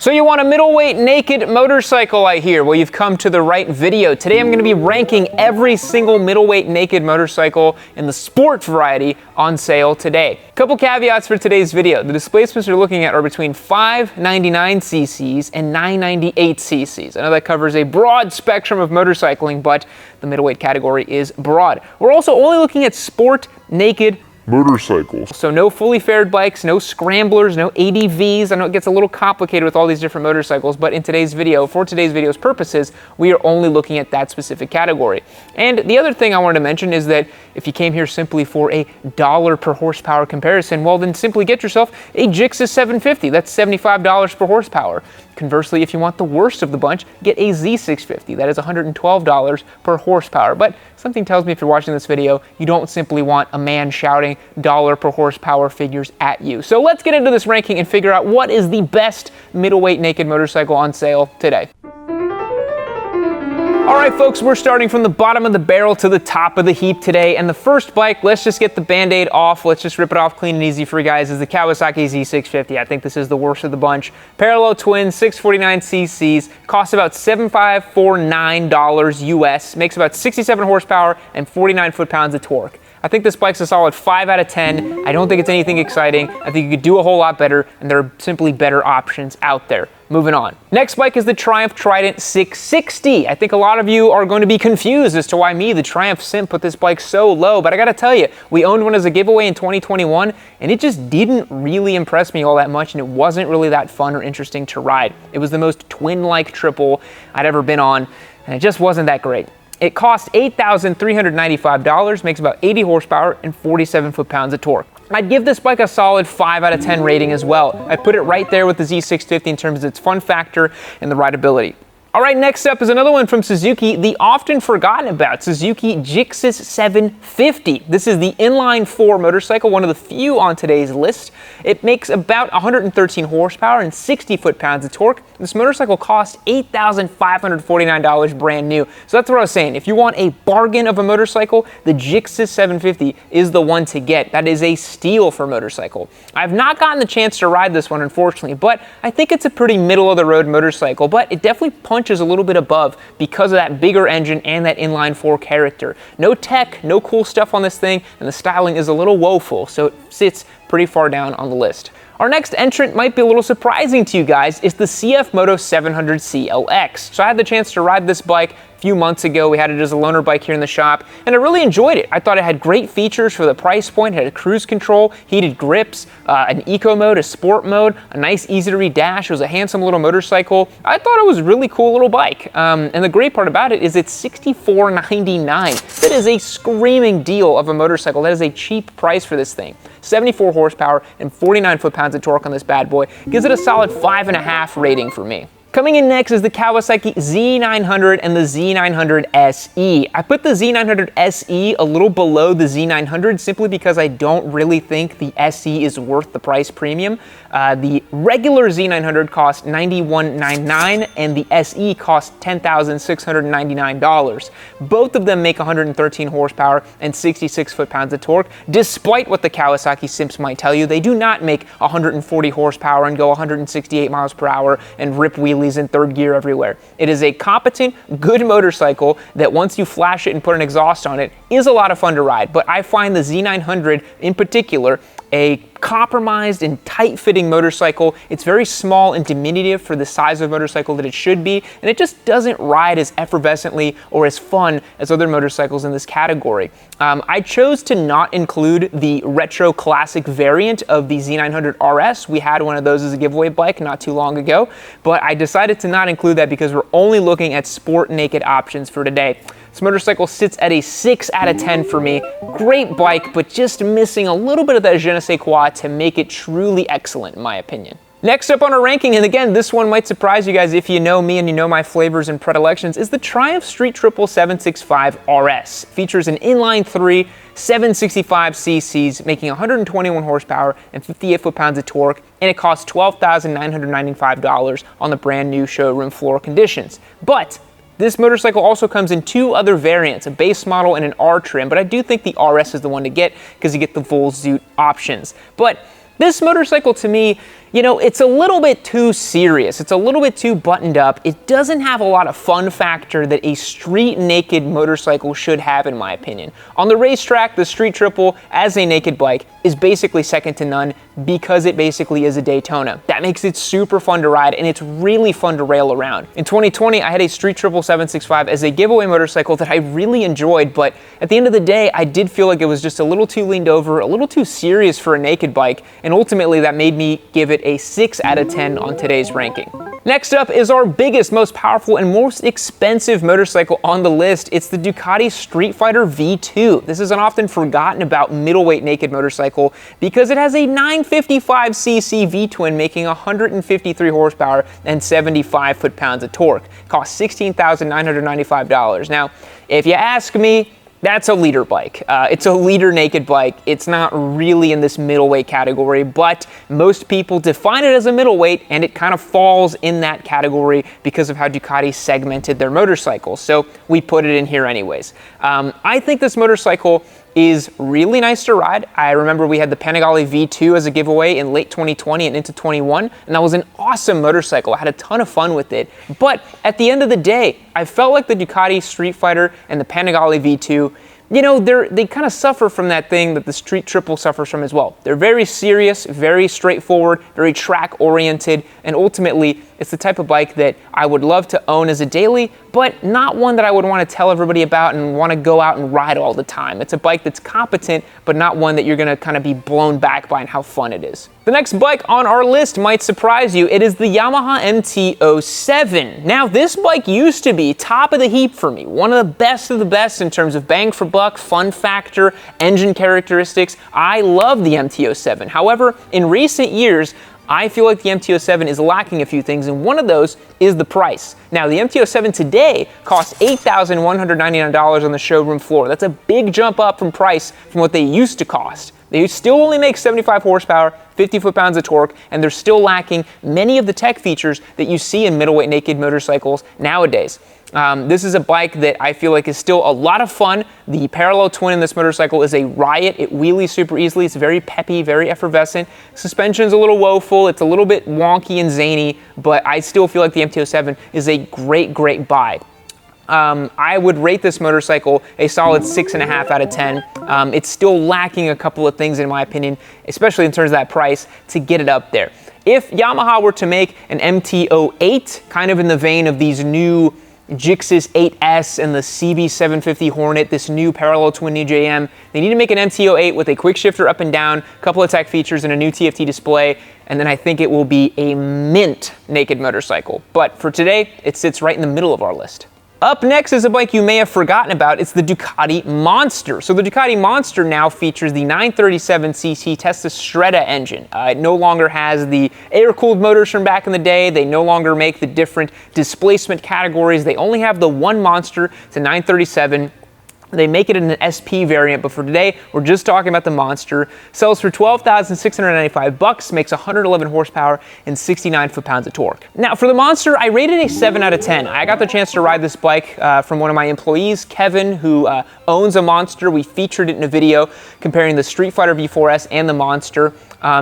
So you want a middleweight naked motorcycle, I hear? Well, you've come to the right video. Today I'm going to be ranking every single middleweight naked motorcycle in the sport variety on sale today. Couple caveats for today's video. The displacements you're looking at are between 599 cc's and 998 cc's. I know that covers a broad spectrum of motorcycling, but the middleweight category is broad. We're also only looking at sport naked motorcycles. So no fully faired bikes, no scramblers, no ADVs. I know it gets a little complicated with all these different motorcycles, but in today's video, for today's video's purposes, we are only looking at that specific category. And the other thing I wanted to mention is that if you came here simply for a dollar per horsepower comparison, well then simply get yourself a Jix Z750. That's $75 per horsepower. Conversely, if you want the worst of the bunch, get a Z650. That is $112 per horsepower. But something tells me if you're watching this video, you don't simply want a man shouting dollar per horsepower figures at you. So let's get into this ranking and figure out what is the best middleweight naked motorcycle on sale today. All right, folks, we're starting from the bottom of the barrel to the top of the heap today. And the first bike, let's just get the Band-Aid off. Let's just rip it off clean and easy for you guys, is the Kawasaki Z650. I think this is the worst of the bunch. Parallel twin, 649 cc's, costs about $7,549 US, makes about 67 horsepower and 49 foot-pounds of torque. I think this bike's a solid 5 out of 10. I don't think it's anything exciting. I think you could do a whole lot better, and there are simply better options out there. Moving on. Next bike is the Triumph Trident 660. I think a lot of you are going to be confused as to why me, the Triumph simp, put this bike so low, but I gotta tell you, we owned one as a giveaway in 2021, and it just didn't really impress me all that much, and it wasn't really that fun or interesting to ride. It was the most twin-like triple I'd ever been on, and it just wasn't that great. It costs $8,395, makes about 80 horsepower and 47 foot-pounds of torque. I'd give this bike a solid 5 out of 10 rating as well. I'd put it right there with the Z650 in terms of its fun factor and the rideability. All right, next up is another one from Suzuki, the often forgotten about Suzuki Jix Z750. This is the inline 4 motorcycle, one of the few on today's list. It makes about 113 horsepower and 60 foot-pounds of torque. This motorcycle costs $8,549 brand new. So that's what I was saying. If you want a bargain of a motorcycle, the Jix Z750 is the one to get. That is a steal for a motorcycle. I've not gotten the chance to ride this one, unfortunately, but I think it's a pretty middle-of-the-road motorcycle, but it definitely punches a little bit above because of that bigger engine and that inline 4 character. No tech, no cool stuff on this thing, and the styling is a little woeful, so it sits pretty far down on the list. Our next entrant might be a little surprising to you guys. It's the CF Moto 700 CLX. So I had the chance to ride this bike a few months ago. We had it as a loaner bike here in the shop, and I really enjoyed it. I thought it had great features for the price point. It had cruise control, heated grips, an eco mode, a sport mode, a nice easy to read dash. It was a handsome little motorcycle. I thought it was a really cool little bike. And the great part about it is it's $64.99. That is a screaming deal of a motorcycle. That is a cheap price for this thing. 74 horsepower and 49 foot-pounds of torque on this bad boy. Gives it a solid 5.5 rating for me. Coming in next is the Kawasaki Z900 and the Z900 SE. I put the Z900 SE a little below the Z900 simply because I don't really think the SE is worth the price premium. The regular Z900 costs $91.99 and the SE costs $10,699. Both of them make 113 horsepower and 66 foot-pounds of torque. Despite what the Kawasaki simps might tell you, they do not make 140 horsepower and go 168 miles per hour and rip wheelies in third gear everywhere. It is a competent, good motorcycle that once you flash it and put an exhaust on it, is a lot of fun to ride. But I find the Z900 in particular a compromised and tight-fitting motorcycle. It's very small and diminutive for the size of motorcycle that it should be, and it just doesn't ride as effervescently or as fun as other motorcycles in this category. I chose to not include the retro classic variant of the Z900 RS. We had one of those as a giveaway bike not too long ago, but I decided to not include that because we're only looking at sport naked options for today. This motorcycle sits at a 6 out of 10 for me. Great bike, but just missing a little bit of that je ne sais quoi to make it truly excellent, in my opinion. Next up on our ranking, and again, this one might surprise you guys if you know me and you know my flavors and predilections, is the Triumph Street Triple 765 RS. Features an inline 3, 765 cc's, making 121 horsepower and 58 foot-pounds of torque, and it costs $12,995 on the brand new showroom floor conditions. But this motorcycle also comes in 2 other variants, a base model and an R trim, but I do think the RS is the one to get because you get the full Zoot options. But this motorcycle to me you know, it's a little bit too serious. It's a little bit too buttoned up. It doesn't have a lot of fun factor that a street naked motorcycle should have, in my opinion. On the racetrack, the Street Triple as a naked bike is basically second to none because it basically is a Daytona. That makes it super fun to ride, and it's really fun to rail around. In 2020, I had a Street Triple 765 as a giveaway motorcycle that I really enjoyed, but at the end of the day, I did feel like it was just a little too leaned over, a little too serious for a naked bike, and ultimately that made me give it a 6 out of 10 on today's ranking. Next up is our biggest, most powerful, and most expensive motorcycle on the list. It's the Ducati Street Fighter V2. This is an often forgotten about middleweight naked motorcycle because it has a 955cc V-twin making 153 horsepower and 75 foot-pounds of torque. It costs $16,995. Now, if you ask me, that's a leader bike. It's a leader naked bike. It's not really in this middleweight category, but most people define it as a middleweight, and it kind of falls in that category because of how Ducati segmented their motorcycles. So we put it in here anyways. I think this motorcycle is really nice to ride. I remember we had the Panigale V2 as a giveaway in late 2020 and into 21, and that was an awesome motorcycle. I had a ton of fun with it. But at the end of the day, I felt like the Ducati Street Fighter and the Panigale V2, you know, they kind of suffer from that thing that the Street Triple suffers from as well. They're very serious, very straightforward, very track-oriented, and ultimately, it's the type of bike that I would love to own as a daily, but not one that I would want to tell everybody about and want to go out and ride all the time. It's a bike that's competent, but not one that you're going to kind of be blown back by and how fun it is. The next bike on our list might surprise you. It is the Yamaha MT09. Now, this bike used to be top of the heap for me, one of the best in terms of bang for buck, fun factor, engine characteristics. I love the MT09. However, in recent years, I feel like the MT09 is lacking a few things, and one of those is the price. Now, the MT09 today costs $8,199 on the showroom floor. That's a big jump up from price from what they used to cost. They still only make 75 horsepower, 50 foot-pounds of torque, and they're still lacking many of the tech features that you see in middleweight naked motorcycles nowadays. This is a bike that I feel like is still a lot of fun. The parallel twin in this motorcycle is a riot. It wheelies super easily. It's very peppy, very effervescent. Suspension's a little woeful. It's a little bit wonky and zany, but I still feel like the MT09 is a great buy. I would rate this motorcycle a solid 6.5 out of 10. It's still lacking a couple of things in my opinion, especially in terms of that price, to get it up there. If Yamaha were to make an MT09, kind of in the vein of these new Jix's 8S and the CB750 Hornet, this new parallel twin EJM, they need to make an MT09 with a quick shifter up and down, a couple of tech features, and a new TFT display, and then I think it will be a mint naked motorcycle. But for today, it sits right in the middle of our list. Up next is a bike you may have forgotten about. It's the Ducati Monster. So the Ducati Monster now features the 937cc Testastretta engine. It no longer has the air-cooled motors from back in the day. They no longer make the different displacement categories. They only have the one Monster. It's a 937. They make it in an SP variant, but for today, we're just talking about the Monster. Sells for $12,695, makes 111 horsepower and 69 foot-pounds of torque. Now, for the Monster, I rated a 7 out of 10. I got the chance to ride this bike from one of my employees, Kevin, who owns a Monster. We featured it in a video comparing the Street Fighter V4S and the Monster.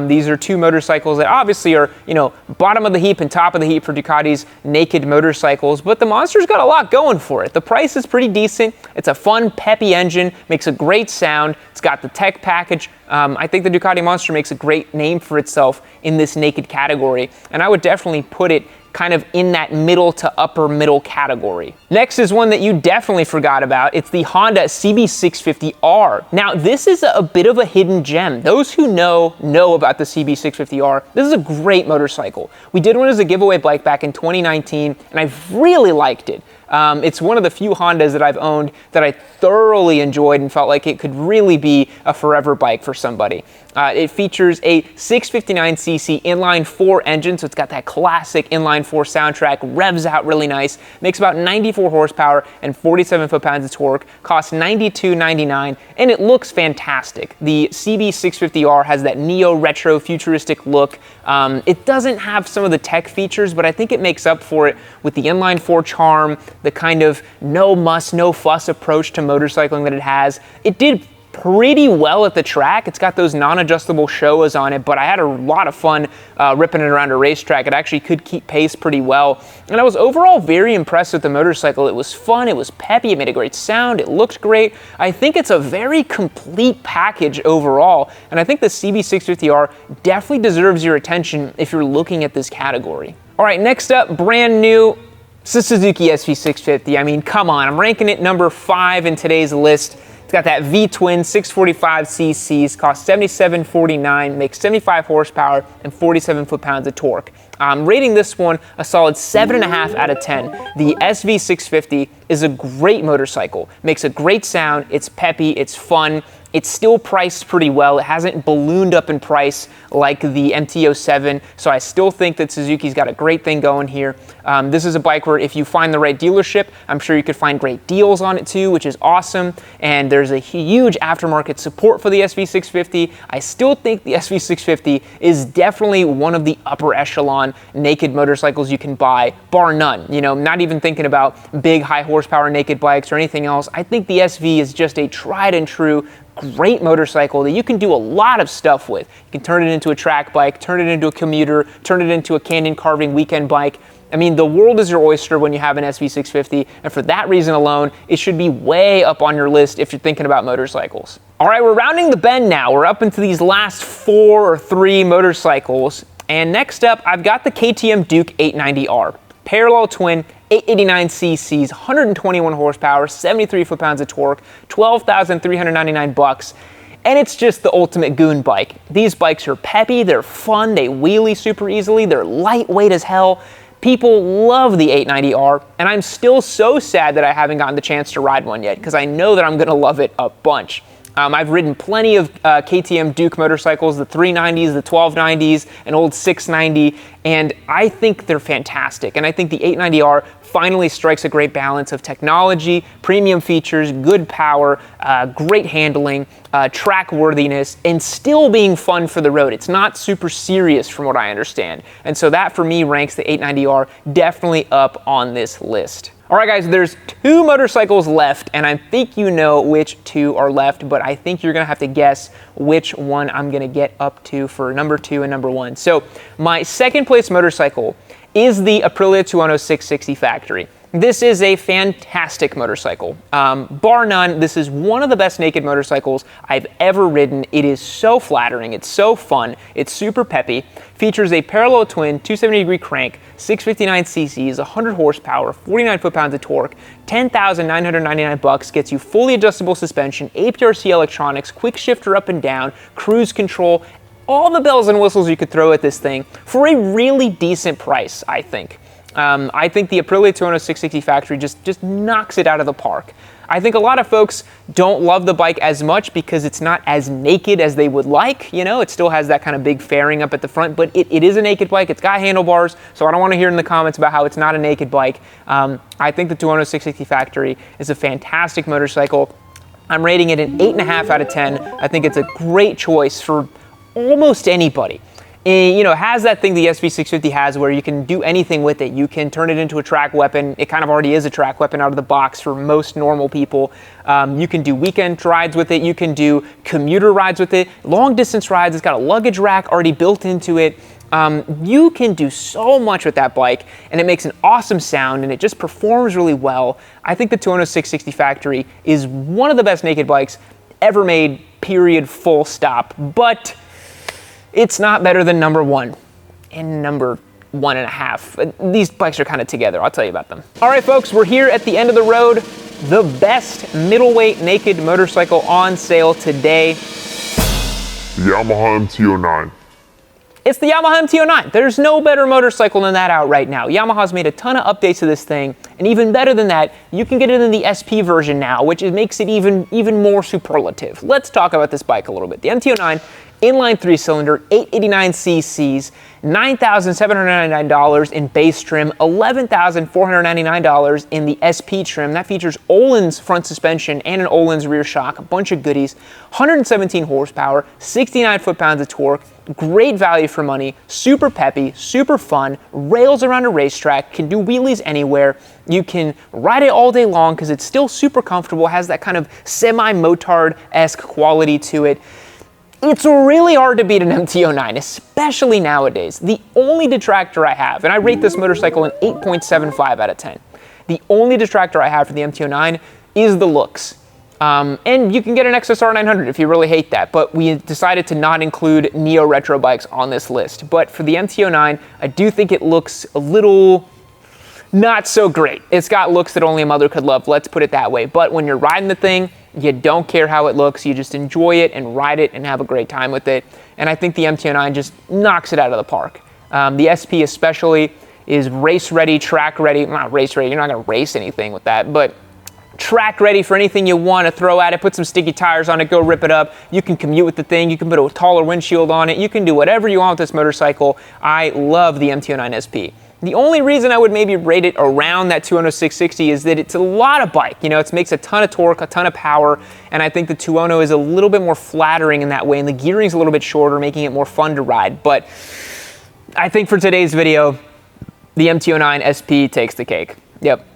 These are two motorcycles that obviously are, you know, bottom of the heap and top of the heap for Ducati's naked motorcycles, but the Monster's got a lot going for it. The price is pretty decent. It's a fun, peppy engine, makes a great sound. It's got the tech package. I think the Ducati Monster makes a great name for itself in this naked category, and I would definitely put it kind of in that middle to upper middle category. Next is one that you definitely forgot about. It's the Honda CB650R. Now, this is a bit of a hidden gem. Those who know about the CB650R. This is a great motorcycle. We did one as a giveaway bike back in 2019, and I've really liked it. It's one of the few Hondas that I've owned that I thoroughly enjoyed and felt like it could really be a forever bike for somebody. It features a 659cc inline-4 engine, so it's got that classic inline-4 soundtrack, revs out really nice, makes about 94 horsepower and 47 foot-pounds of torque, costs $92.99, and it looks fantastic. The CB650R has that neo-retro futuristic look. It doesn't have some of the tech features, but I think it makes up for it with the inline-4 charm, the kind of no muss, no fuss approach to motorcycling that it has. It did pretty well at the track. It's got those non-adjustable Showas on it, but I had a lot of fun ripping it around a racetrack. It actually could keep pace pretty well, and I was overall very impressed with the motorcycle. It was fun, it was peppy, it made a great sound, it looked great. I think it's a very complete package overall, and I think the CB650R definitely deserves your attention if you're looking at this category. All right, next up, brand new, it's the Suzuki SV650. I mean, come on, I'm ranking it number 5 in today's list. It's got that V-twin 645 cc's, costs $77.49, makes 75 horsepower and 47 foot-pounds of torque. Rating this one a solid 7.5 out of 10. The SV650 is a great motorcycle, makes a great sound, it's peppy, it's fun. It's still priced pretty well. It hasn't ballooned up in price like the MT09, so I still think that Suzuki's got a great thing going here. This is a bike where if you find the right dealership, I'm sure you could find great deals on it too, which is awesome. And there's a huge aftermarket support for the SV650. I still think the SV650 is definitely one of the upper echelon naked motorcycles you can buy, bar none. You know, not even thinking about big high horsepower naked bikes or anything else. I think the SV is just a tried and true great motorcycle that you can do a lot of stuff with. You can turn it into a track bike, turn it into a commuter, turn it into a canyon carving weekend bike. I mean, the world is your oyster when you have an SV650, and for that reason alone, it should be way up on your list if you're thinking about motorcycles. All right, we're rounding the bend now. We're up into these last 4 or 3 motorcycles, and next up, I've got the KTM Duke 890R. Parallel twin, 889 cc's, 121 horsepower, 73 foot-pounds of torque, $12,399, and it's just the ultimate goon bike. These bikes are peppy, they're fun, they wheelie super easily, they're lightweight as hell. People love the 890R, and I'm still so sad that I haven't gotten the chance to ride one yet, because I know that I'm gonna love it a bunch. I've ridden plenty of KTM Duke motorcycles, the 390s, the 1290s, an old 690, and I think they're fantastic. And I think the 890R finally strikes a great balance of technology, premium features, good power, great handling, track worthiness, and still being fun for the road. It's not super serious from what I understand. And so that for me ranks the 890R definitely up on this list. All right, guys, there's 2 motorcycles left, and I think you know which 2 are left, but I think you're gonna have to guess which one I'm gonna get up to for number 2 and number 1. So my second place motorcycle is the Aprilia Tuono 660 Factory. This is a fantastic motorcycle. Bar none, this is one of the best naked motorcycles I've ever ridden. It is so flattering, it's so fun, it's super peppy. Features a parallel twin, 270-degree crank, 659 cc's, 100 horsepower, 49 foot-pounds of torque, $10,999, gets you fully adjustable suspension, APRC electronics, quick shifter up and down, cruise control, all the bells and whistles you could throw at this thing for a really decent price, I think. I think the Aprilia Tuono 660 Factory just knocks it out of the park. I think a lot of folks don't love the bike as much because it's not as naked as they would like. You know, it still has that kind of big fairing up at the front, but it is a naked bike. It's got handlebars, so I don't want to hear in the comments about how it's not a naked bike. I think the Tuono 660 Factory is a fantastic motorcycle. I'm rating it an 8.5 out of 10. I think it's a great choice for almost anybody. You know, it has that thing the SV650 has where you can do anything with it. You can turn it into a track weapon. It kind of already is a track weapon out of the box for most normal people. You can do weekend rides with it. You can do commuter rides with it. Long distance rides. It's got a luggage rack already built into it. You can do so much with that bike, and it makes an awesome sound, and it just performs really well. I think the Tuono 660 Factory is one of the best naked bikes ever made, period, full stop. But it's not better than number 1 and number 1.5. These bikes are kind of together. I'll tell you about them. All right, folks, we're here at the end of the road. The best middleweight naked motorcycle on sale today. Yamaha MT09. It's the Yamaha MT09. There's no better motorcycle than that out right now. Yamaha's made a ton of updates to this thing, and even better than that, you can get it in the SP version now, which makes it even more superlative. Let's talk about this bike a little bit. The MT09 inline 3-cylinder, 889 cc's, $9,799 in base trim, $11,499 in the SP trim. That features Öhlins front suspension and an Öhlins rear shock, a bunch of goodies, 117 horsepower, 69 foot-pounds of torque, great value for money, super peppy, super fun, rails around a racetrack, can do wheelies anywhere. You can ride it all day long because it's still super comfortable, has that kind of semi-motard-esque quality to it. It's really hard to beat an MT09, especially nowadays. The only detractor I have, and I rate this motorcycle an 8.75 out of 10. The only detractor I have for the MT09 is the looks. And you can get an XSR 900 if you really hate that, but we decided to not include Neo Retro bikes on this list. But for the MT09, I do think it looks a little not so great. It's got looks that only a mother could love, let's put it that way. But when you're riding the thing, you don't care how it looks, you just enjoy it and ride it and have a great time with it. And I think the MT09 just knocks it out of the park. The SP especially is race ready, track ready, not race ready, you're not gonna race anything with that, but track ready for anything you want to throw at it. Put some sticky tires on it, go rip it up. You can commute with the thing, you can put a taller windshield on it, you can do whatever you want with this motorcycle. I love the MT09 SP. The only reason I would maybe rate it around that 200 660 is that it's a lot of bike. You know, it makes a ton of torque, a ton of power, and I think the 200 is a little bit more flattering in that way, and the gearing's a little bit shorter, making it more fun to ride. But I think for today's video, the MT09 SP takes the cake. Yep.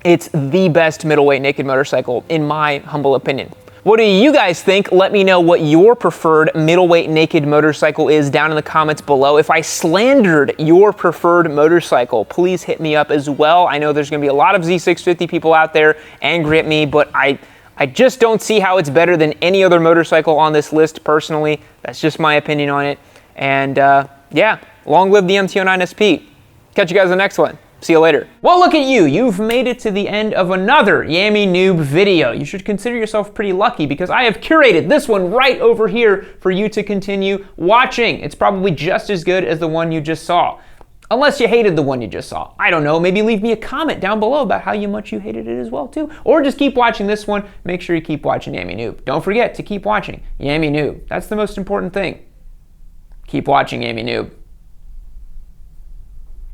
It's the best middleweight naked motorcycle, in my humble opinion. What do you guys think? Let me know what your preferred middleweight naked motorcycle is down in the comments below. If I slandered your preferred motorcycle, please hit me up as well. I know there's gonna be a lot of Z650 people out there angry at me, but I just don't see how it's better than any other motorcycle on this list personally. That's just my opinion on it. And yeah, long live the MT09 SP. Catch you guys in the next one. See you later. Well, look at you. You've made it to the end of another Yami Noob video. You should consider yourself pretty lucky because I have curated this one right over here for you to continue watching. It's probably just as good as the one you just saw. Unless you hated the one you just saw. I don't know, maybe leave me a comment down below about how much you hated it as well too. Or just keep watching this one. Make sure you keep watching Yami Noob. Don't forget to keep watching Yami Noob. That's the most important thing. Keep watching Yami Noob.